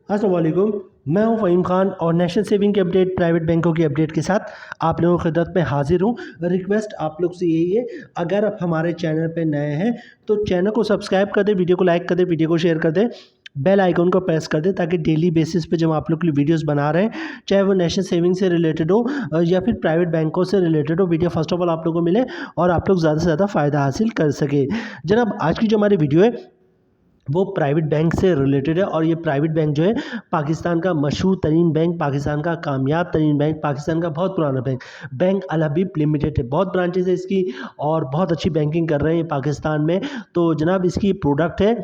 अस्सलाम वालेकुम। मैं हूं फ़हीम खान और नेशनल सेविंग की अपडेट, प्राइवेट बैंकों की अपडेट के साथ आप लोगों की खिदमत में हाजिर हूं। रिक्वेस्ट आप लोग से यही है, अगर आप हमारे चैनल पे नए हैं तो चैनल को सब्सक्राइब कर दें, वीडियो को लाइक कर दें, वीडियो को शेयर कर दें, बेल आइकन को प्रेस कर दें ताकि डेली बेसिस पे जब आप लोग के लिए वीडियोस बना रहे हैं, चाहे वो नेशनल सेविंग से रिलेटेड हो या फिर प्राइवेट बैंकों से रिलेटेड हो, वीडियो फर्स्ट ऑफ ऑल आप लोगों को मिले और आप लोग ज़्यादा से ज़्यादा फ़ायदा हासिल कर सके। जनाब, आज की जो हमारी वीडियो है वो प्राइवेट बैंक से रिलेटेड है और ये प्राइवेट बैंक जो है पाकिस्तान का मशहूर तरीन बैंक, पाकिस्तान का कामयाब तरीन बैंक, पाकिस्तान का बहुत पुराना बैंक, बैंक अल हबीब लिमिटेड है। बहुत ब्रांचेज है इसकी और बहुत अच्छी बैंकिंग कर रहे हैं पाकिस्तान में। तो जनाब, इसकी प्रोडक्ट है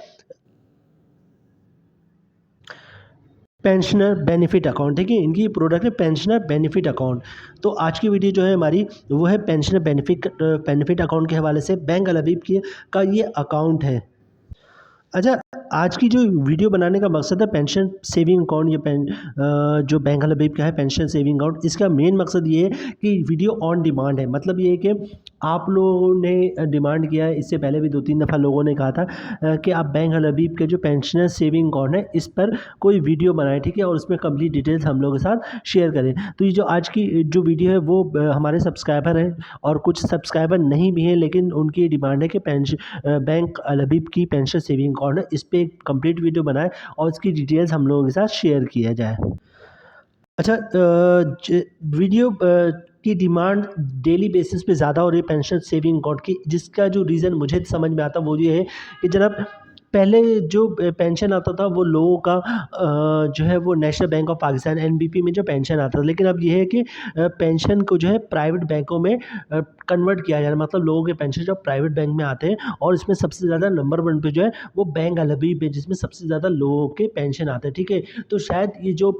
पेंशनर बेनिफिट अकाउंट। ठीक है, इनकी प्रोडक्ट है पेंशनर बेनिफिट अकाउंट। तो आज की वीडियो जो है हमारी वो है पेंशनर बेनिफिट अकाउंट के हवाले से। बैंक अल हबीब की का ये अकाउंट है। अच्छा, आज की जो वीडियो बनाने का मकसद है पेंशन सेविंग अकाउंट, जो बैंक अल हबीब का है पेंशन सेविंग अकाउंट, इसका मेन मकसद ये है कि वीडियो ऑन डिमांड है। मतलब ये है कि आप लोगों ने डिमांड किया है, इससे पहले भी 2-3 दफ़ा लोगों ने कहा था कि आप बैंक अल हबीब के जो पेंशनर सेविंग अकाउंट है इस पर कोई वीडियो बनाएं, ठीक है, और उसमें कंप्लीट डिटेल्स हम लोगों के साथ शेयर करें। तो ये जो आज की जो वीडियो है वो हमारे सब्सक्राइबर हैं और कुछ सब्सक्राइबर नहीं भी हैं, लेकिन उनकी डिमांड है कि बैंक अल हबीब की पेंशन सेविंग अकाउंट है, इस पे एक कंप्लीट वीडियो बनाएं और इसकी डिटेल्स हम लोगों के साथ शेयर किया जाए। अच्छा, वीडियो की डिमांड डेली बेसिस पे ज़्यादा हो रही है पेंशन सेविंग अकाउंट की, जिसका जो रीज़न मुझे समझ में आता है वो ये है कि जनाब, पहले जो पेंशन आता था वो लोगों का जो है वो national bank of Pakistan NBP में जो पेंशन आता था, लेकिन अब ये है कि पेंशन को जो है प्राइवेट बैंकों में कन्वर्ट किया जा रहा है। मतलब लोगों के पेंशन जो प्राइवेट बैंक में आते हैं और इसमें सबसे ज़्यादा नंबर 1 पे जो है वो बैंक अल हबीब है, जिसमें सबसे ज़्यादा लोगों के पेंशन आते हैं। ठीक है, तो शायद ये जो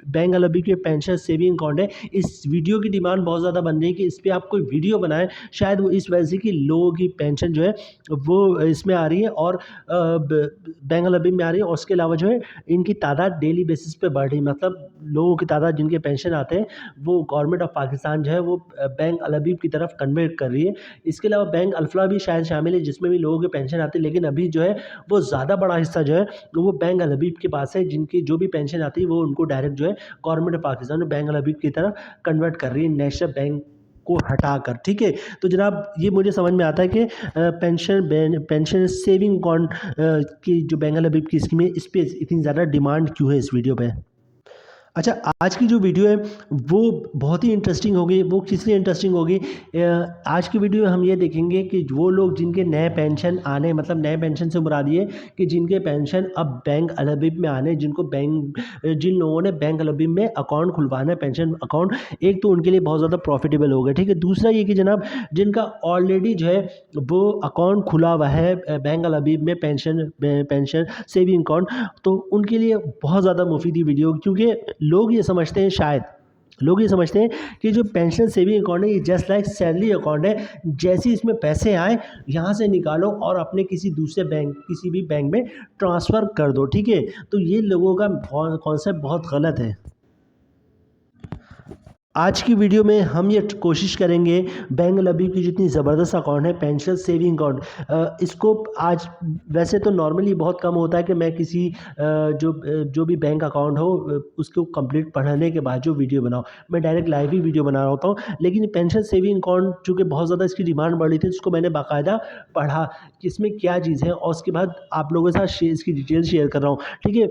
बैंक अल हबीब के पेंशन सेविंग अकाउंट है, इस वीडियो की डिमांड बहुत ज़्यादा बन रही है कि इस पर आप कोई वीडियो बनाएं। शायद वो इस वजह से कि लोगों की पेंशन जो है वो इसमें आ रही है और बैंक अल हबीब में आ रही है, और उसके अलावा जो है इनकी तादाद डेली बेसिस पे बढ़ रही है। मतलब लोगों की तादाद जिनके पेंशन आते हैं वो गवर्नमेंट ऑफ पाकिस्तान जो है वो बैंक अल हबीब की तरफ कन्वर्ट कर रही है। इसके अलावा बैंक अल्फला भी शायद शामिल है, जिसमें भी लोगों के पेंशन आते हैं, लेकिन अभी जो है वो ज़्यादा बड़ा हिस्सा जो है वो बैंक अल हबीब के पास है, जिनकी जो भी पेंशन आती है वो उनको डायरेक्ट जो है गवर्नमेंट ऑफ पाकिस्तान बैंक अल हबीब की तरफ कन्वर्ट कर रही है, नेशनल बैंक को हटाकर। ठीक है, तो जनाब ये मुझे समझ में आता है कि पेंशन सेविंग अकाउंट की जो बैंक अल हबीब की स्कीम है इस पर इतनी ज़्यादा डिमांड क्यों है इस वीडियो पे। अच्छा, आज की जो वीडियो है वो बहुत ही इंटरेस्टिंग होगी। वो किस लिए इंटरेस्टिंग होगी? आज की वीडियो में हम ये देखेंगे कि वो लोग जिनके नए पेंशन आने, मतलब नए पेंशन से मुराद ये कि जिनके पेंशन अब बैंक अल हबीब में आने, जिन लोगों ने बैंक अल हबीब में अकाउंट खुलवाना है, पेंशन अकाउंट, एक तो उनके लिए बहुत ज़्यादा प्रॉफिटेबल होगा। ठीक है, दूसरा ये कि जनाब, जिनका ऑलरेडी जो है वो अकाउंट खुला हुआ है बैंक अल हबीब में पेंशन सेविंग अकाउंट, तो उनके लिए बहुत ज़्यादा मुफीद ये वीडियो होगी। क्योंकि लोग ये समझते हैं, शायद लोग ये समझते हैं कि जो पेंशन सेविंग अकाउंट है ये जस्ट लाइक सैलरी अकाउंट है, जैसे इसमें पैसे आए यहाँ से निकालो और अपने किसी दूसरे बैंक, किसी भी बैंक में ट्रांसफ़र कर दो। ठीक है, तो ये लोगों का कॉन्सेप्ट बहुत गलत है। आज की वीडियो में हम ये कोशिश करेंगे बैंक अल हबीब की जितनी ज़बरदस्त अकाउंट है पेंशन सेविंग अकाउंट, इसको आज वैसे तो नॉर्मली बहुत कम होता है कि मैं किसी जो भी बैंक अकाउंट हो उसको कंप्लीट पढ़ने के बाद जो वीडियो बनाऊँ, मैं डायरेक्ट लाइव ही वीडियो बना रहा होता हूँ। लेकिन पेंशन सेविंग अकाउंट चूँकि बहुत ज़्यादा इसकी डिमांड बढ़ रही थी, उसको मैंने बाकायदा पढ़ा कि इसमें क्या चीज़ है, और उसके बाद आप लोगों के साथ इसकी डिटेल शेयर कर रहा हूँ। ठीक है,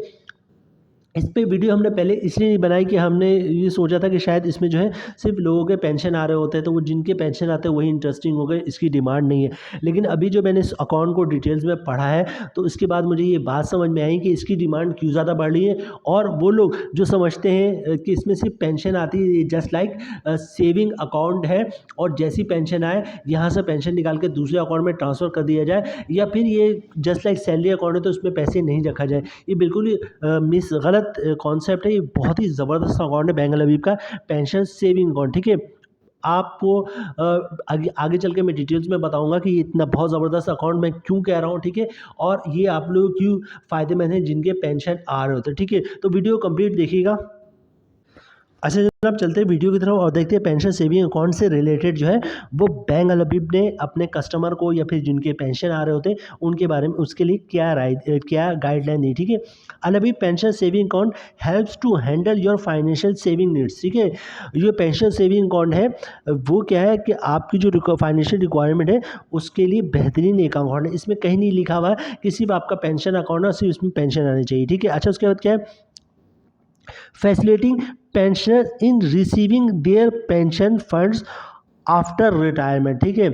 इस पे वीडियो हमने पहले इसलिए नहीं बनाई कि हमने ये सोचा था कि शायद इसमें जो है सिर्फ लोगों के पेंशन आ रहे होते हैं, तो वो जिनके पेंशन आते हैं वही इंटरेस्टिंग हो गए, इसकी डिमांड नहीं है। लेकिन अभी जो मैंने इस अकाउंट को डिटेल्स में पढ़ा है तो इसके बाद मुझे ये बात समझ में आई कि इसकी डिमांड क्यों ज़्यादा बढ़ रही है। और वो लोग जो समझते हैं कि इसमें सिर्फ पेंशन आती है, जस्ट लाइक सेविंग अकाउंट है और जैसी पेंशन आए यहाँ से पेंशन निकाल के दूसरे अकाउंट में ट्रांसफ़र कर दिया जाए, या फिर ये जस्ट लाइक सैलरी अकाउंट है तो उसमें पैसे नहीं रखा जाए, ये बिल्कुल ही गलत कॉन्सेप्ट है। ये बहुत ही ज़बरदस्त अकाउंट है बैंक अल हबीब का पेंशन सेविंग अकाउंट। ठीक है, आपको आगे आगे चल के मैं डिटेल्स में बताऊंगा कि ये इतना बहुत ज़बरदस्त अकाउंट मैं क्यों कह रहा हूँ। ठीक है, और ये आप लोग क्यों फ़ायदेमंद है जिनके पेंशन आ रहे होते हैं। ठीक है, तो वीडियो कंप्लीट देखिएगा। अच्छा जनाब, चलते हैं वीडियो की तरफ और देखते हैं पेंशन सेविंग अकाउंट से रिलेटेड जो है वो बैंक अलबीब ने अपने कस्टमर को या फिर जिनके पेंशन आ रहे होते हैं उनके बारे में उसके लिए क्या गाइडलाइन दी। ठीक है, अलबीब pension saving account helps to handle your financial saving needs. ठीक है, ये पेंशन सेविंग अकाउंट है वो क्या है कि आपकी जो फाइनेंशियल रिक्वायरमेंट है उसके लिए बेहतरीन एक अकाउंट है। इसमें कहीं नहीं लिखा हुआ है कि सिर्फ आपका पेंशन अकाउंट है, सिर्फ इसमें पेंशन आनी चाहिए। ठीक है, अच्छा उसके बाद क्या है, facilitating pensioners in receiving their pension funds after retirement. ठीक है,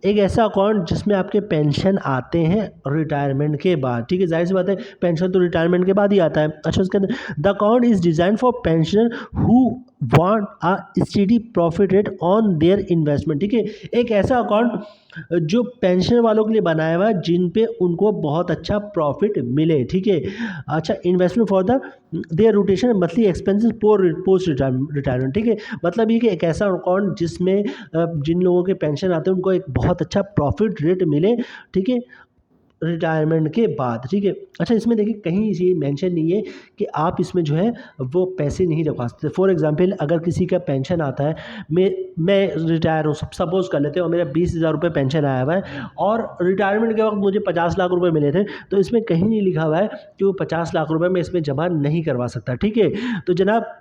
एक ऐसा अकाउंट जिसमें आपके पेंशन आते हैं रिटायरमेंट के बाद। ठीक है, जाहिर सी बात है पेंशन तो रिटायरमेंट के बाद ही आता है। अच्छा उसके अंदर the account is design for pensioner who want a steady profit rate on their investment. ठीक है, एक ऐसा अकाउंट जो पेंशन वालों के लिए बनाया हुआ है जिन पे उनको बहुत अच्छा प्रॉफिट मिले। ठीक है, अच्छा investment for the their rotation monthly expenses post retirement. ठीक है, मतलब ये कि एक ऐसा अकाउंट जिसमें जिन लोगों के पेंशन आते हैं उनको एक बहुत अच्छा प्रॉफिट रेट मिले। ठीक है, रिटायरमेंट के बाद। ठीक है, अच्छा इसमें देखिए कहीं ये मेंशन नहीं है कि आप इसमें जो है वो पैसे नहीं रखवा सकते। फॉर एग्जांपल अगर किसी का पेंशन आता है, मैं रिटायर हूँ, सपोज कर लेते हैं, और मेरा 20,000 रुपये पेंशन आया हुआ है और रिटायरमेंट के वक्त मुझे 50 लाख रुपए मिले थे, तो इसमें कहीं नहीं लिखा हुआ है कि वो 50 लाख रुपये मैं इसमें जमा नहीं करवा सकता। ठीक है, तो जनाब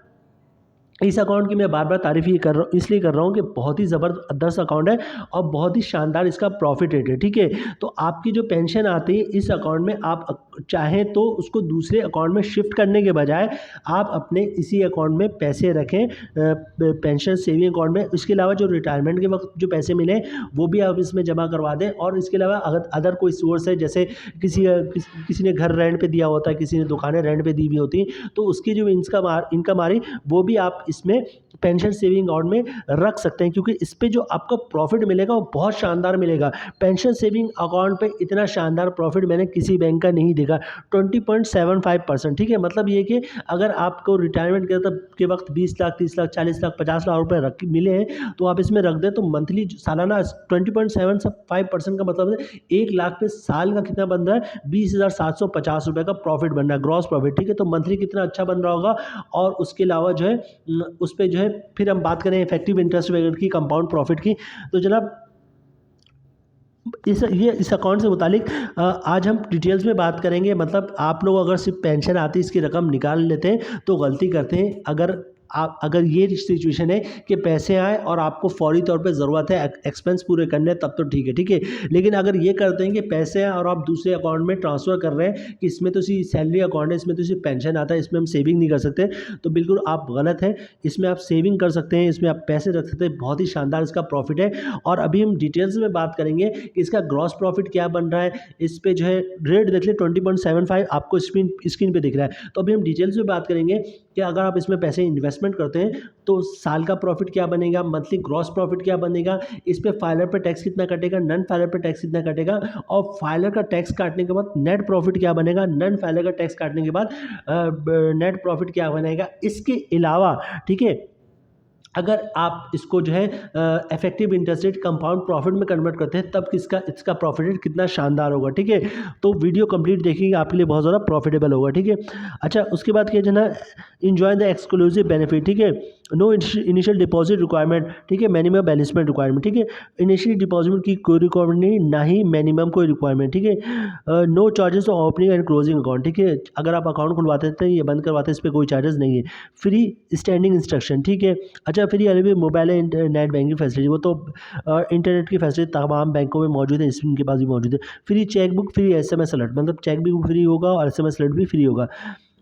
इस अकाउंट की मैं बार बार तारीफ इसलिए कर रहा हूँ कि बहुत ही ज़बरदस्त अकाउंट है और बहुत ही शानदार इसका प्रॉफिट रेट है। ठीक है, तो आपकी जो पेंशन आती है इस अकाउंट में आप चाहें तो उसको दूसरे अकाउंट में शिफ्ट करने के बजाय आप अपने इसी अकाउंट में पैसे रखें, पेंशन सेविंग अकाउंट में। इसके अलावा जो रिटायरमेंट के वक्त जो पैसे मिले वो भी आप इसमें जमा करवा दें। और इसके अलावा अगर अदर कोई सोर्स है, जैसे किसी ने घर रेंट पे दिया होता है, किसी ने दुकानें रेंट पे दी हुई होती हैं, तो उसकी जो इनकम आ रही वो भी आप इसमें पेंशन सेविंग अकाउंट में रख सकते हैं, क्योंकि इस पे जो आपको प्रॉफिट मिलेगा वो बहुत शानदार मिलेगा। पेंशन सेविंग अकाउंट पे इतना शानदार प्रॉफिट मैंने किसी बैंक का नहीं देखा, 20.75%। ठीक है, मतलब ये कि अगर आपको रिटायरमेंट के वक्त 20 लाख, 30 लाख, 40 लाख, 50 लाख रुपए मिले हैं तो आप इसमें रख दें तो मंथली सालाना 20.75% का मतलब है 1 लाख पे साल का कितना बन रहा है, 20,750 रुपये का प्रॉफिट बन रहा है, ग्रॉस प्रॉफिट। ठीक है, तो मंथली कितना अच्छा बन रहा होगा। और उसके अलावा जो है उस पर जो है फिर हम बात करें इफेक्टिव इंटरेस्ट रेट की, कंपाउंड प्रॉफिट की, तो जनाब इस अकाउंट से मुतालिक आज हम डिटेल्स में बात करेंगे। मतलब आप लोग अगर सिर्फ पेंशन आती है इसकी रकम निकाल लेते हैं तो गलती करते हैं। अगर ये सिचुएशन है कि पैसे आए और आपको फौरी तौर पे ज़रूरत है एक्सपेंस पूरे करने, तब तो ठीक है। ठीक है, लेकिन अगर ये करते हैं कि पैसे आए और आप दूसरे अकाउंट में ट्रांसफ़र कर रहे हैं कि इसमें तो सिर्फ सैलरी अकाउंट है, इसमें तो सिर्फ पेंशन आता है, इसमें हम सेविंग नहीं कर सकते, तो बिल्कुल आप गलत हैं। इसमें आप सेविंग कर सकते हैं, इसमें आप पैसे रख सकते हैं, बहुत ही शानदार इसका प्रॉफिट है। और अभी हम डिटेल्स में बात करेंगे कि इसका ग्रॉस प्रॉफिट क्या बन रहा है। इस पे जो है रेट देख ले 20.75 आपको स्क्रीन पे दिख रहा है। तो अभी हम डिटेल्स में बात करेंगे कि अगर आप इसमें पैसे इन्वेस्टमेंट करते हैं तो साल का प्रॉफिट क्या बनेगा, मंथली ग्रॉस प्रॉफिट क्या बनेगा, इस पे फाइलर पे टैक्स कितना कटेगा, नन फाइलर पे टैक्स कितना कटेगा, और फाइलर का टैक्स काटने के बाद नेट प्रॉफिट क्या बनेगा, नन फाइलर का टैक्स काटने के बाद नेट प्रॉफिट क्या बनेगा। इसके अलावा ठीक है, अगर आप इसको जो है effective interest rate compound profit में कन्वर्ट करते हैं तब इसका प्रॉफिट रेट कितना शानदार होगा। ठीक है, तो वीडियो कंप्लीट देखिएगा, आपके लिए बहुत ज़्यादा प्रॉफिटेबल होगा। ठीक है, अच्छा उसके बाद क्या है ना, इंजॉय द एक्सक्लूसिव बेनिफिट। ठीक है, नो इनिशियल डिपॉजिट रिक्वायरमेंट। ठीक है, मिनिमम बैलेंसमेंट रिक्वायरमेंट। ठीक है, इनिशियल डिपॉजिट की कोई रिक्वायरमेंट नहीं, ना ही मिनिमम कोई रिक्वायरमेंट। ठीक है, no charges of opening and closing account. ठीक है, अगर आप अकाउंट खुलवाते हैं या बंद करवाते हैं इस पर कोई चार्जेस नहीं है। Free standing instruction. ठीक है, अच्छा फ्री अभी मोबाइल नेट बैंकिंग फैसिलिटी, वो तो इंटरनेट की फैसिलिटी तमाम बैंकों में मौजूद है, इनके पास भी मौजूद है। Free cheque book, free SMS alert, मतलब चेक बुक फ्री होगा और SMS अलर्ट भी फ्री होगा।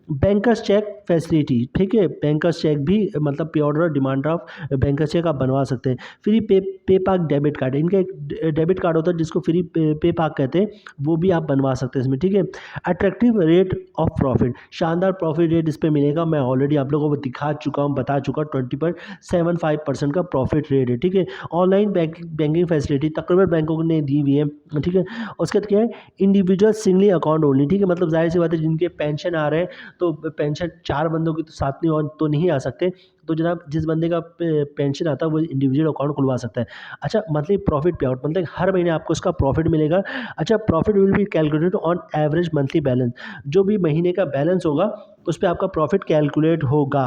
Bankers cheque facility. ठीक है, बैंकर्स चेक भी मतलब pay order demand draft bankers cheque आप बनवा सकते हैं। फ्री पे पाक डेबिट कार्ड, इनका एक डेबिट कार्ड होता है जिसको फ्री पे पाक कहते हैं, वो भी आप बनवा सकते हैं इसमें। ठीक है, अट्रैक्टिव रेट ऑफ प्रॉफिट, शानदार प्रॉफिट रेट इस पर मिलेगा। मैं ऑलरेडी आप लोगों को दिखा चुका हूँ, बता चुका, 20.75% का प्रॉफिट रेट है। ठीक है, ऑनलाइन बैंकिंग फैसिलिटी तकरीबन बैंकों ने दी हुई है। ठीक है, उसके बाद क्या है, इंडिविजुअल सिंगली अकाउंट ओनली। ठीक है, मतलब जाहिर सी बात है जिनके पेंशन आ रहे हैं तो पेंशन 4 बंदों की तो साथ नहीं और तो नहीं आ सकते, तो जनाब जिस बंदे का पेंशन आता है वो इंडिविजुअल अकाउंट खुलवा सकता है। अच्छा मंथली प्रॉफिट पे आउट, मतलब हर महीने आपको इसका प्रॉफिट मिलेगा। अच्छा profit will be calculated on average monthly balance, जो भी महीने का बैलेंस होगा उस पर आपका प्रॉफिट कैलकुलेट होगा।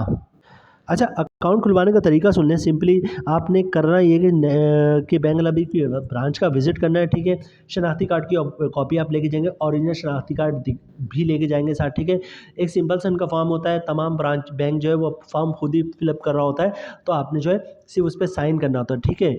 अच्छा, अकाउंट खुलवाने का तरीका सुन लें। सिंपली आपने करना ये कि बैंक लबी की ब्रांच का विज़िट करना है, ठीक है। शनाख्ती कार्ड की कॉपी आप लेके जाएँगे, ओरिजिनल शनाख्ती कार्ड भी लेके जाएँगे साथ, ठीक है। एक सिंपल सा उनका फॉर्म होता है, तमाम ब्रांच बैंक जो है वो फॉर्म खुद ही फिलअप कर रहा होता है, तो आपने जो है सिर्फ उस पे साइन करना होता है, ठीक है।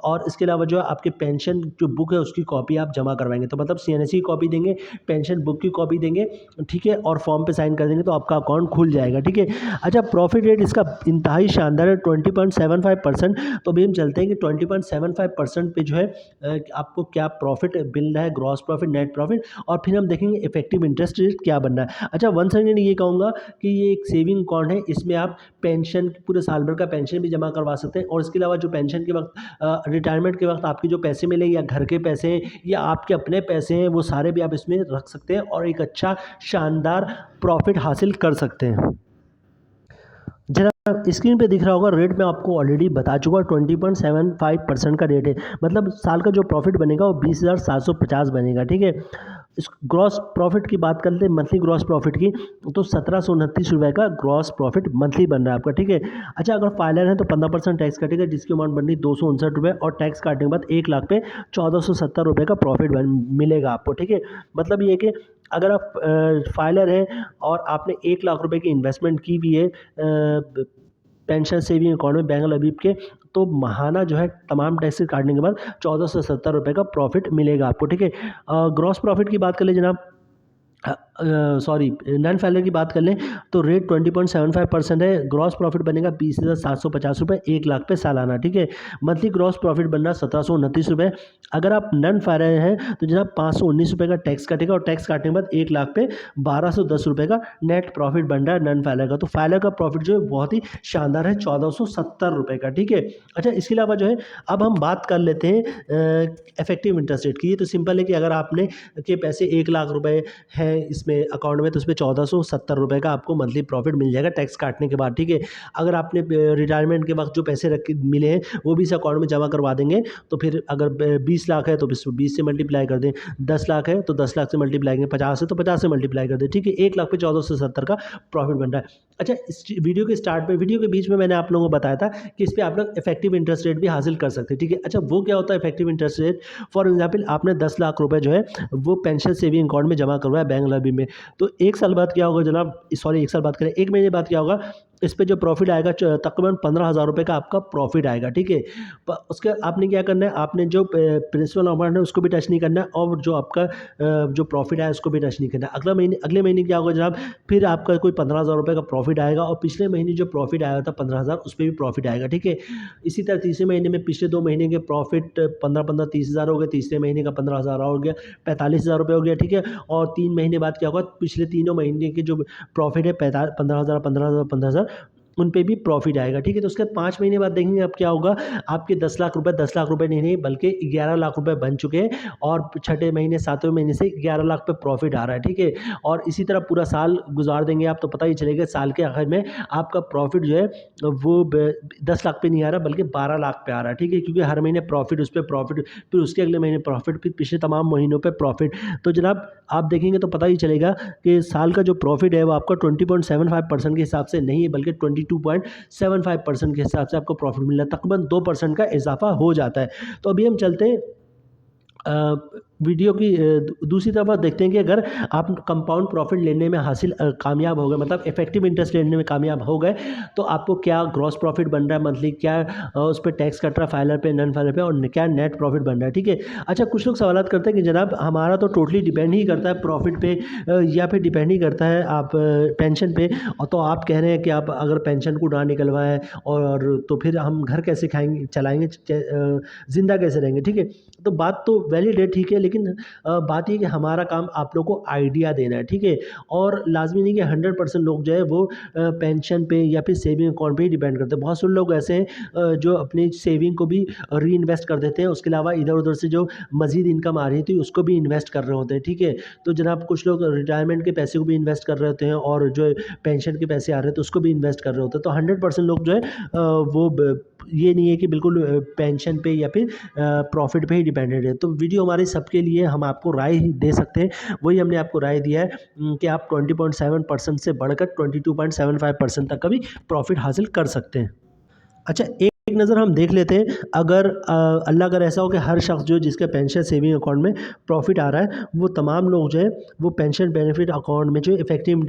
और इसके अलावा जो है आपके पेंशन जो बुक है उसकी कॉपी आप जमा करवाएँगे, तो मतलब सीएनएस की कॉपी देंगे, पेंशन बुक की कॉपी देंगे, ठीक है, और फॉर्म पे साइन कर देंगे तो आपका अकाउंट खुल जाएगा, ठीक है। अच्छा, प्रॉफिट रेट इसका इंतहाई शानदार है, 20.75%। तो अभी हम चलते हैं कि 20.75% पे जो है आपको क्या प्रॉफिट मिल रहा है, ग्रॉस प्रॉफिट, नेट प्रॉफिट, और फिर हम देखेंगे इफेक्टिव इंटरेस्ट रेट क्या बनना है। अच्छा, वन सेकंड ये कहूँगा कि ये एक सेविंग अकाउंट है, इसमें आप पेंशन पूरे साल भर का पेंशन भी जमा करवा सकते हैं, और इसके अलावा जो पेंशन के वक्त रिटायरमेंट के वक्त आपके जो पैसे मिले या घर के पैसे हैं या आपके अपने पैसे हैं, वो सारे भी आप इसमें रख सकते हैं और एक अच्छा शानदार प्रॉफिट हासिल कर सकते हैं। जरा स्क्रीन पे दिख रहा होगा रेट, मैं आपको ऑलरेडी बता चुका, 20.75% का रेट है। मतलब साल का जो प्रॉफिट बनेगा वो 20,750 बनेगा, ठीक है। इस ग्रॉस प्रॉफिट की बात कर ले, मंथली ग्रॉस प्रॉफिट की, तो 1729 रुपये का ग्रॉस प्रॉफिट मंथली बन रहा है आपका, ठीक है। अच्छा, अगर फाइलर है तो 15% टैक्स कटेगा, जिसकी अमाउंट बन रही 259 रुपये, और टैक्स काटने के बाद 1 लाख पे 1470 रुपये का प्रॉफिट मिलेगा आपको, ठीक है। मतलब ये कि अगर आप फाइलर हैं और आपने 1 लाख रुपए की इन्वेस्टमेंट की हुई है पेंशन सेविंग अकाउंट में बैंक लबीब के, तो महाना जो है तमाम टैक्सेस काटने के बाद 1470 रुपये का प्रॉफिट मिलेगा आपको, ठीक है। ग्रॉस प्रॉफिट की बात कर ले जनाब, सॉरी, नॉन फाइलर की बात कर लें तो रेट 20.75% है। ग्रॉस प्रॉफिट बनेगा 20,750 रुपये 1 लाख पे सालाना, ठीक है। मंथली ग्रॉस प्रॉफिट बनना 1729 रुपये। अगर आप नॉन फाइलर हैं तो जनाब 519 रुपये का टैक्स कटेगा, और टैक्स काटने के बाद 1 लाख पे 1210 रुपये का नेट प्रॉफिट बन रहा है नॉन फाइलर का। तो फाइलर का प्रॉफिट जो है बहुत ही शानदार है, 1470 रुपये का, ठीक है। अच्छा, इसके अलावा जो है अब हम बात कर लेते हैं इफेक्टिव इंटरेस्ट रेट की। ये तो सिंपल है कि अगर आपने के पैसे 1 लाख रुपए हैं इसमें अकाउंट में, तो उसमें 1470 रुपये का आपको मंथली प्रॉफिट मिल जाएगा टैक्स काटने के बाद, ठीक है। अगर आपने रिटायरमेंट के वक्त जो पैसे रख मिले हैं वो भी इस अकाउंट में जमा करवा देंगे, तो फिर अगर 20 लाख है तो 20 से मल्टीप्लाई कर दें, 10 लाख है तो 10 लाख से मल्टीप्लाई करें, 50 है तो 50 से मल्टीप्लाई कर दें, ठीक है। 1 लाख पे 1470 का प्रॉफिट बन रहा है। अच्छा, इस वीडियो के स्टार्ट में, वीडियो के बीच में मैंने आप लोगों को बताया था कि इस पर आप लोग इफेक्टिव इंटरेस्ट रेट भी हासिल कर सकते हैं, ठीक है। अच्छा, वो क्या होता है effective interest rate? For example आपने 10 लाख रुपए जो है वो पेंशन सेविंग अकाउंट में जमा करवाया बैंक लबी में, तो 1 साल बाद क्या होगा जनाब, सॉरी 1 साल बाद करें, 1 महीने बाद क्या होगा, इस पे जो प्रॉफिट आएगा तकरीबन 15,000 रुपये का आपका प्रॉफिट आएगा, ठीक है। उसके आपने क्या करना है, आपने जो प्रिंसिपल अमाउंट है उसको भी टच नहीं करना है, और जो आपका जो प्रॉफिट है उसको भी टच नहीं करना है। अगले महीने क्या होगा जनाब, फिर आपका कोई 15,000 रुपये का प्रॉफिट आएगा, और पिछले महीने जो प्रॉफिट आया था 15,000 उस पर भी प्रॉफिट आएगा, ठीक है। इसी तरह तीसरे महीने में पिछले 2 महीने के प्रॉफिट 15-15 30,000 हो गए, तीसरे महीने का 15,000 हो गया, 45,000 रुपये हो गया, ठीक है। और 3 महीने बाद क्या होगा, पिछले तीनों महीने के जो प्रॉफिट है 15,000 15,000 15,000 उन पे भी प्रॉफिट आएगा, ठीक है। तो उसके बाद 5 महीने बाद देखेंगे अब क्या होगा, आपके 10 लाख रुपए नहीं बल्कि 11 लाख रुपए बन चुके हैं, और छठे महीने 7वें महीने से 11 लाख पे प्रॉफिट आ रहा है, ठीक है। और इसी तरह पूरा साल गुजार देंगे आप, तो पता ही चलेगा साल के आखिर में आपका प्रॉफिट जो है वो 10 लाख पे नहीं आ रहा बल्कि 12 लाख पे आ रहा है, ठीक है। क्योंकि हर महीने प्रॉफिट, उस पर प्रॉफिट, फिर उसके अगले महीने प्रॉफिट, फिर पिछले तमाम महीनों पर प्रॉफिट। तो जनाब आप देखेंगे तो पता ही चलेगा कि साल का जो प्रॉफिट है वो आपका 20.75% के हिसाब से नहीं है बल्कि 22.75% के हिसाब से आपको प्रॉफिट मिल रहा है, तकरीबन 2% का इजाफा हो जाता है। तो अभी हम चलते हैं वीडियो की दूसरी तरफ देखते हैं कि अगर आप कंपाउंड प्रॉफिट लेने में कामयाब हो गए, मतलब इफेक्टिव इंटरेस्ट लेने में कामयाब हो गए, तो आपको क्या ग्रॉस प्रॉफिट बन रहा है मंथली, क्या उस पर टैक्स कट रहा है फाइलर पे, नॉन फाइलर पे, और क्या नेट प्रॉफिट बन रहा है, ठीक है। अच्छा, कुछ लोग सवाल करते हैं कि जनाब हमारा तो टोटली डिपेंड ही करता है प्रॉफिट पे, या फिर डिपेंड ही करता है आप पेंशन पे, और तो आप कह रहे हैं कि आप अगर पेंशन को ना निकलवाएं और तो फिर हम घर कैसे खाएंगे, चलाएंगे, ज़िंदा कैसे रहेंगे, ठीक है। तो बात तो वैलिड है, ठीक है, लेकिन बात ये कि हमारा काम आप लोग को आइडिया देना है, ठीक है। और लाजमी नहीं कि 100% लोग जो है वो पेंशन पे या फिर सेविंग अकाउंट पे ही डिपेंड करते हैं। बहुत से लोग ऐसे हैं जो अपनी सेविंग को भी री इन्वेस्ट कर देते हैं, उसके अलावा इधर उधर से जो मज़ीद इनकम आ रही थी उसको भी इन्वेस्ट कर रहे होते हैं, ठीक है। तो जनाब कुछ लोग रिटायरमेंट के पैसे को भी इन्वेस्ट कर रहे होते हैं, और जो पेंशन के पैसे आ रहे हैं तो उसको भी इन्वेस्ट कर रहे होते हैं। तो 100% लोग जो है ये नहीं है कि बिल्कुल पेंशन पे या फिर प्रॉफिट पे ही डिपेंडेंट है। तो वीडियो हमारे सबके उसके लिए हम आपको राय दे सकते हैं। वही हमने आपको राय दिया है कि आप 20.7% से बढ़कर 22.75% तक का भी प्रॉफिट हासिल कर सकते हैं। अच्छा, एक नज़र हम देख लेते हैं। अगर अल्लाह अगर ऐसा हो कि हर शख्स जो जिसके पेंशन सेविंग अकाउंट में प्रॉफिट आ रहा है, वो तमाम लोग जो है वो पेंशन बेनिफिट अकाउंट में जो इफेक्टिव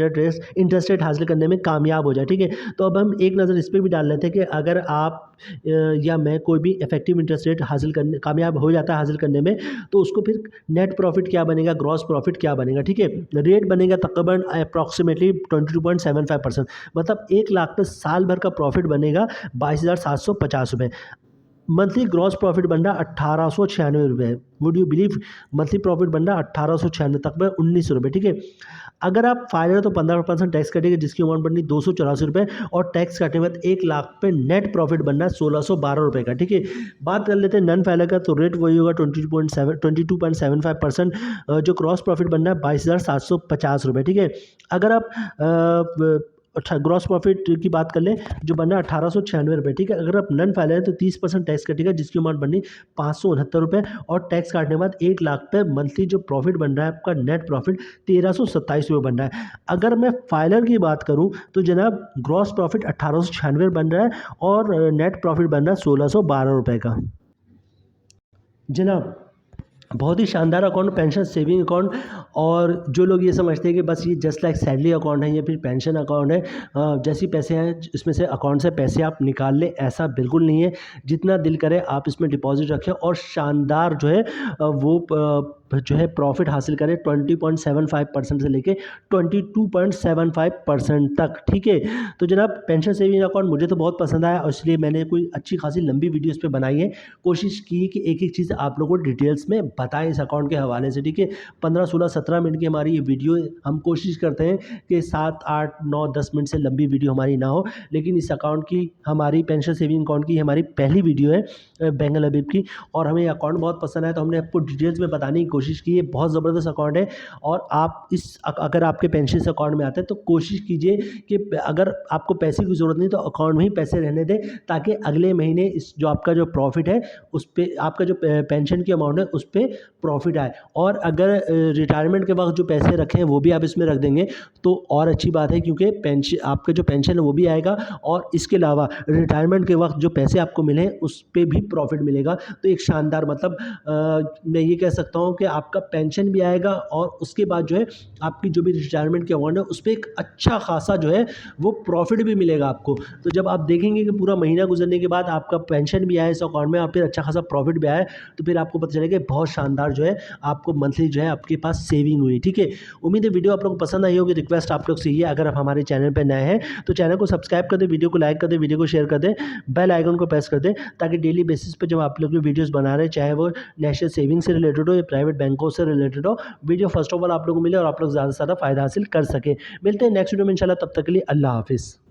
इंटरेस्ट रेट हासिल करने में कामयाब हो जाए, ठीक है। तो अब हम एक नज़र इस पर भी डाल लेते हैं कि अगर आप या मैं कोई भी इफेक्टिव इंटरेस्ट रेट हासिल करने कामयाब हो जाता है हासिल करने में, तो उसको फिर नेट प्रॉफिट क्या बनेगा, ग्रॉस प्रॉफिट क्या बनेगा, ठीक है। रेट बनेगा तकरीबन अप्रॉक्सीमेटली 22.75%, मतलब 1 लाख पे साल भर का प्रॉफिट बनेगा 22,750 रुपये। मंथली ग्रॉस प्रॉफिट बन रहा 1896 रुपये। Would you believe, monthly profit बन रहा 1896 तक में 19 रुपये, ठीक है। अगर आप फाइनल हो तो 15% टैक्स कटेगा, जिसकी अमाउंट बननी 284 रुपये, और टैक्स काटने के बाद 1 लाख पे नेट प्रॉफिट बनना है 1612 रुपये का, ठीक है। बात कर लेते हैं नन फाइलर का, तो रेट वही होगा 22.75%। जो क्रॉस प्रॉफिट बनना है 22,750 रुपये, ठीक है। अगर आप अच्छा ग्रॉस प्रॉफिट की बात कर लें, जो बनना है 1896 रुपये, ठीक है। अगर आप नन फाइलर है तो 30% टैक्स कटेगा, जिसकी अमाउंट बननी 569 रुपये, और टैक्स काटने के बाद 1 लाख पे मंथली जो प्रॉफिट बन रहा है आपका नेट प्रॉफिट 1327 रुपये बन रहा है। अगर मैं फाइलर की बात करूं तो जनाब ग्रॉस प्रॉफिट 1896 बन रहा है, और नेट प्रॉफिट बन रहा है 1612 रुपये का। जनाब बहुत ही शानदार अकाउंट पेंशन सेविंग अकाउंट। और जो लोग ये समझते हैं कि बस ये जस्ट लाइक सैलरी अकाउंट है या फिर पेंशन अकाउंट है, जैसी पैसे हैं इसमें से अकाउंट से पैसे आप निकाल लें, ऐसा बिल्कुल नहीं है। जितना दिल करे आप इसमें डिपॉजिट रखें और शानदार जो है जो है प्रॉफिट हासिल करें 20.75% से लेके 22.75% तक, ठीक है। तो जनाब पेंशन सेविंग अकाउंट मुझे तो बहुत पसंद आया, और इसलिए मैंने कोई अच्छी खासी लंबी वीडियो इस पर बनाई है। कोशिश की कि एक एक चीज़ आप लोगों को डिटेल्स में बताएं इस अकाउंट के हवाले से, ठीक है। 15, 16, 17 मिनट की हमारी ये वीडियो, हम कोशिश करते हैं कि 7, 8, 9, 10 मिनट से लंबी वीडियो हमारी ना हो, लेकिन इस अकाउंट की, हमारी पेंशन सेविंग अकाउंट की हमारी पहली वीडियो है बैंक लबीब की, और हमें ये अकाउंट बहुत पसंद आया, तो हमने आपको डिटेल्स में बताने की कोशिश की है। बहुत ज़बरदस्त अकाउंट है, और आप अगर आपके पेंशन इस अकाउंट में आते हैं तो कोशिश कीजिए कि अगर आपको पैसे की ज़रूरत नहीं तो अकाउंट में ही पैसे रहने दें, ताकि अगले महीने इस जो आपका जो प्रॉफिट है उस पर, आपका जो पेंशन की अमाउंट है उस पर प्रॉफिट आए। और अगर रिटायरमेंट के वक्त जो पैसे रखे हैं वो भी आप इसमें रख देंगे तो और अच्छी बात है, क्योंकि पेंशन, आपका जो पेंशन है वो भी आएगा, और इसके अलावा रिटायरमेंट के वक्त जो पैसे आपको मिले उस पर भी प्रॉफिट मिलेगा। तो एक शानदार, मतलब मैं ये कह सकता हूँ कि आपका पेंशन भी आएगा, और उसके बाद जो है आपकी जो भी रिटायरमेंट की अमाउंट है उस पर एक अच्छा खासा जो है वो प्रॉफिट भी मिलेगा आपको। तो जब आप देखेंगे कि पूरा महीना गुजरने के बाद आपका पेंशन भी आया इस अकाउंट में, और फिर अच्छा खासा प्रॉफिट भी आया, तो फिर आपको पता चलेगा कि बहुत शानदार जो है आपको मंथली जो है आपके पास सेविंग हुई, ठीक है। उम्मीद है वीडियो आप लोगों को पसंद आई होगी। रिक्वेस्ट आप लोग से ये, अगर आप हमारे चैनल पर नए हैं तो चैनल को सब्सक्राइब कर दें, वीडियो को लाइक कर दें, वीडियो को शेयर कर दें, बेल आइकन को प्रेस कर दें, ताकि डेली बेसिस पे जब आप लोग वीडियोस बना रहे हैं, चाहे वो नेशनल सेविंग से रिलेटेड हो या प्राइवेट बैंकों से रिलेटेड हो, वीडियो फर्स्ट ऑफ ऑल आप लोगों को मिले और आप लोग ज़्यादा से ज़्यादा फायदा हासिल कर सके। मिलते हैं नेक्स्ट वीडियो में इंशाल्लाह, तब तक के लिए अल्लाह हाफिज़।